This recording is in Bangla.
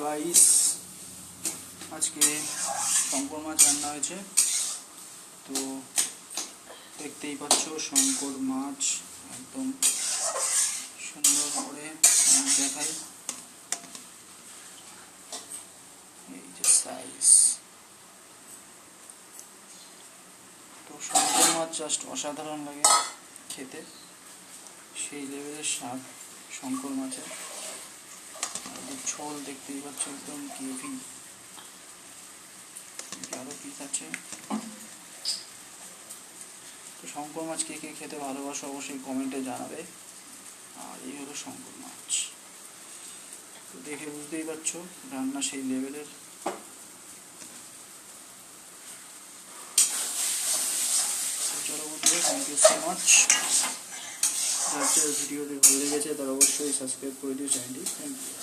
গাইস, আজকে শঙ্কর মাছ রান্না হয়েছে। তো দেখতেই পাচ্ছ শঙ্কর মাছ একদম সুন্দর করে দেখাই। এই যে সাইজ, তো শঙ্কর মাছ জাস্ট অসাধারণ লাগে খেতে, সেই লেভেলের স্বাদ শঙ্কর মাছের। ঝোল দেখতেই পাচ্ছ একদম গ্রেভি, আরো পিস আছে। তো শঙ্কর মাছ কে কে খেতে ভালোবাসো অবশ্যই কমেন্টে জানাবে। আর এই হলো শঙ্কর মাছ, তো দেখে বুঝতেই পারছো রান্না সেই লেভেলের। চলো বন্ধুরা, থ্যাংক ইউ সো মাচ। যার ভিডিওটি ভালো লেগেছে তারা অবশ্যই সাবস্ক্রাইব করে দিও চ্যানেলটি। Thank you.